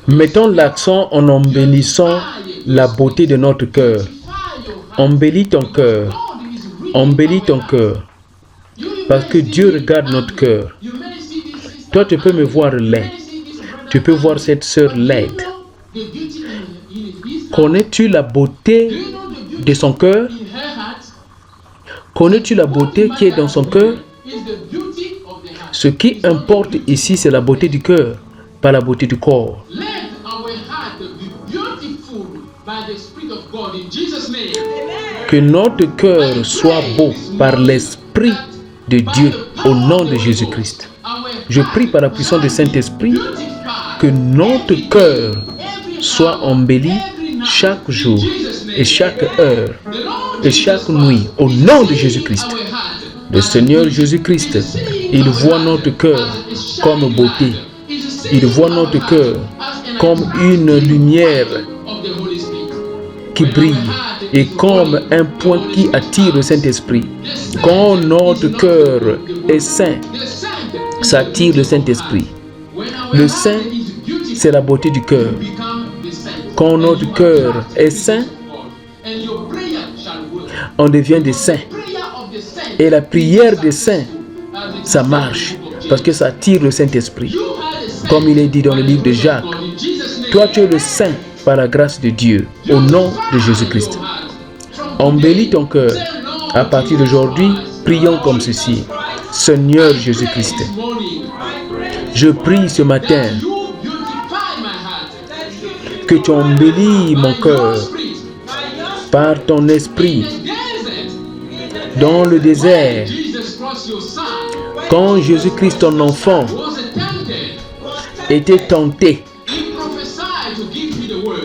Mettons l'accent en embellissant la beauté de notre cœur. Embellis ton cœur. Embellis ton cœur. Parce que Dieu regarde notre cœur. Toi, tu peux me voir laid. Tu peux voir cette sœur laide. Connais-tu la beauté de son cœur? Connais-tu la beauté qui est dans son cœur? Ce qui importe ici, c'est la beauté du cœur, pas la beauté du corps. Que notre cœur soit beau par l'Esprit de Dieu au nom de Jésus-Christ. Je prie par la puissance du Saint-Esprit que notre cœur soit embelli chaque jour et chaque heure et chaque nuit au nom de Jésus-Christ. Le Seigneur Jésus-Christ, il voit notre cœur comme beauté. Il voit notre cœur comme une lumière qui brille et comme un point qui attire le Saint-Esprit. Quand notre cœur est saint, ça attire le Saint-Esprit. Le saint, c'est la beauté du cœur. Quand notre cœur est saint, on devient des saints. Et la prière des saints, ça marche parce que ça attire le Saint-Esprit. Comme il est dit dans le livre de Jacques, toi tu es le saint par la grâce de Dieu, au nom de Jésus-Christ. Embellis ton cœur. À partir d'aujourd'hui, prions comme ceci. Seigneur Jésus-Christ, je prie ce matin que tu embellis mon cœur par ton esprit. Dans le désert, quand Jésus-Christ, ton enfant, était tenté,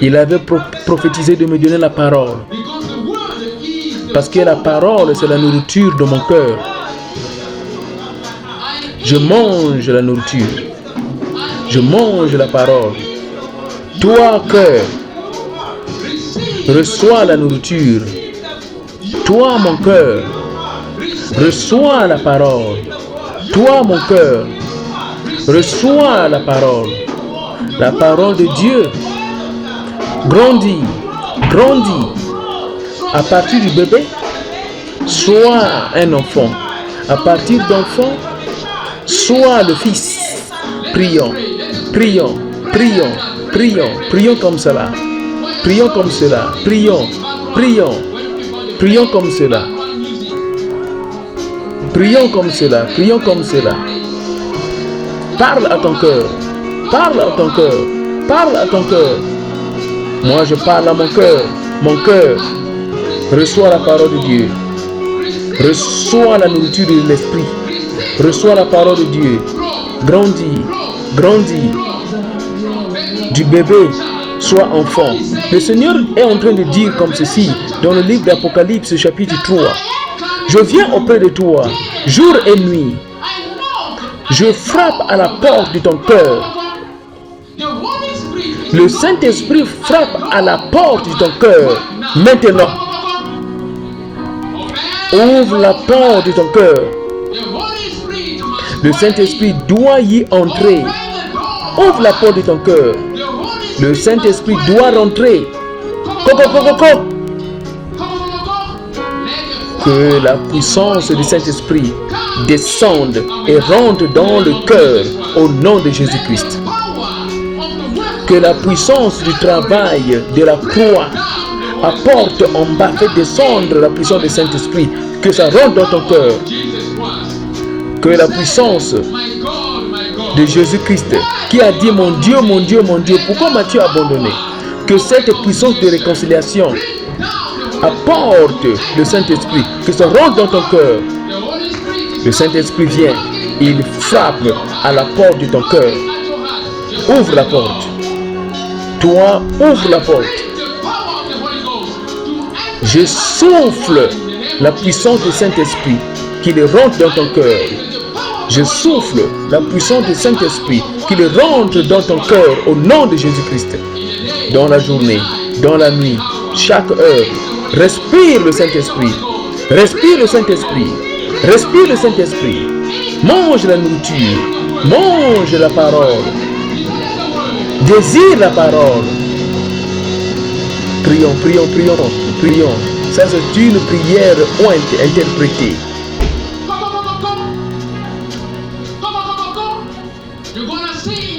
il avait prophétisé de me donner la parole. Parce que la parole, c'est la nourriture de mon cœur. Je mange la nourriture. Je mange la parole. Toi, cœur, reçois la nourriture. Toi, mon cœur, reçois la parole. Toi, mon cœur, reçois la parole. La parole de Dieu. Grandis, grandis. À partir du bébé, sois un enfant. À partir d'enfant, sois le fils. Prions, prions, prions, prions, prions comme cela. Prions comme cela. Prions, prions, prions comme cela. Prions comme cela. Prions comme cela. Parle à ton cœur. Parle à ton cœur. Parle à ton cœur. Moi, je parle à mon cœur. Mon cœur reçoit la parole de Dieu. Reçois la nourriture de l'esprit. Reçois la parole de Dieu. Grandis, grandis. Du bébé, sois enfant. Le Seigneur est en train de dire comme ceci dans le livre d'Apocalypse chapitre 3. Je viens auprès de toi, jour et nuit. Je frappe à la porte de ton cœur. Le Saint-Esprit frappe à la porte de ton cœur. Maintenant, ouvre la porte de ton cœur. Le Saint-Esprit doit y entrer. Ouvre la porte de ton cœur. Le Saint-Esprit doit rentrer. Que la puissance du Saint-Esprit descende et rentre dans le cœur au nom de Jésus-Christ. Que la puissance du travail de la croix apporte en bas, fait descendre la puissance du Saint-Esprit, que ça rentre dans ton cœur. Que la puissance de Jésus-Christ, qui a dit mon Dieu, mon Dieu, mon Dieu, pourquoi m'as-tu abandonné? Que cette puissance de réconciliation apporte le Saint-Esprit, que ça rentre dans ton cœur. Le Saint-Esprit vient, il frappe à la porte de ton cœur. Ouvre la porte. Toi, ouvre la porte. Je souffle la puissance du Saint-Esprit qu'il rentre dans ton cœur. Je souffle la puissance du Saint-Esprit qu'il rentre dans ton cœur au nom de Jésus-Christ. Dans la journée, dans la nuit, chaque heure, respire le Saint-Esprit. Respire le Saint-Esprit. Respire le Saint-Esprit. Mange la nourriture. Mange la parole. Désire la parole. Prions, prions, prions, prions. Ça, c'est une prière interprétée.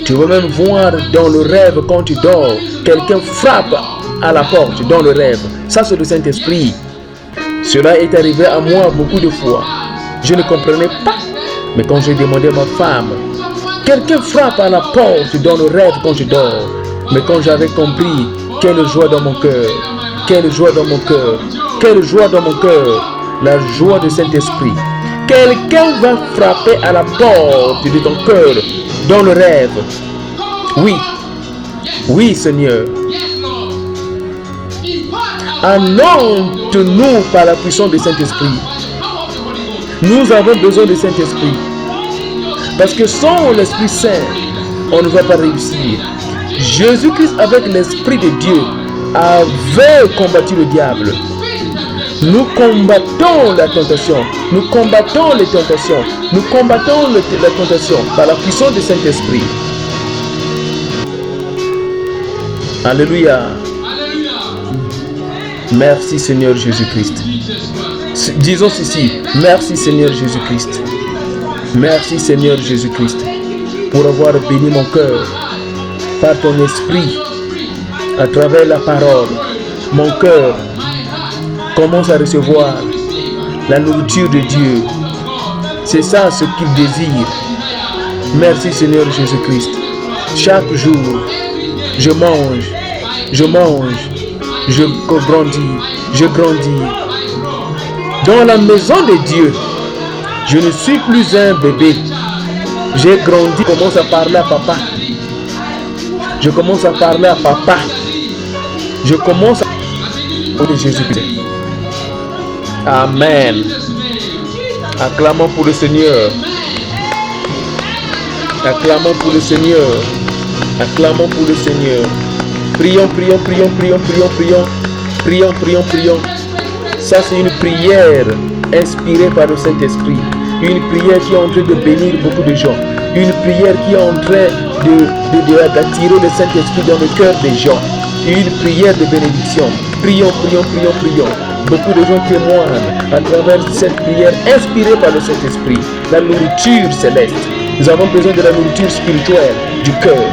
Tu vas même voir dans le rêve quand tu dors, quelqu'un frappe à la porte dans le rêve. Ça, c'est le Saint-Esprit. Cela est arrivé à moi beaucoup de fois. Je ne comprenais pas. Mais quand j'ai demandé à ma femme, quelqu'un frappe à la porte dans le rêve quand je dors. Mais quand j'avais compris, quelle joie dans mon cœur. Quelle joie dans mon cœur. Quelle joie dans mon cœur. La joie du Saint-Esprit. Quelqu'un va frapper à la porte de ton cœur dans le rêve. Oui. Oui, Seigneur. Anointe-nous par la puissance du Saint-Esprit. Nous avons besoin du Saint-Esprit. Parce que sans l'Esprit Saint, on ne va pas réussir. Jésus-Christ, avec l'Esprit de Dieu, avait combattu le diable. Nous combattons la tentation. Nous combattons les tentations. Nous combattons la tentation par la puissance du Saint-Esprit. Alléluia. Merci Seigneur Jésus-Christ. Disons ceci. Merci Seigneur Jésus-Christ. Merci Seigneur Jésus-Christ pour avoir béni mon cœur par ton esprit à travers la parole. Mon cœur commence à recevoir la nourriture de Dieu. C'est ça ce qu'il désire. Merci Seigneur Jésus-Christ. Chaque jour, je mange, je grandis. Dans la maison de Dieu, je ne suis plus un bébé. J'ai grandi, je commence à parler à papa. Je commence à parler à papa. Je commence à parler de Jésus-Christ. Amen. Acclamons pour le Seigneur. Acclamons pour le Seigneur. Acclamons pour le Seigneur. Prions. Prions. Ça, c'est une prière inspirée par le Saint-Esprit. Une prière qui est en train de bénir beaucoup de gens. Une prière qui est en train d'attirer le Saint-Esprit dans le cœur des gens. Une prière de bénédiction. Prions. Beaucoup de gens témoignent à travers cette prière inspirée par le Saint-Esprit. La nourriture céleste. Nous avons besoin de la nourriture spirituelle du cœur.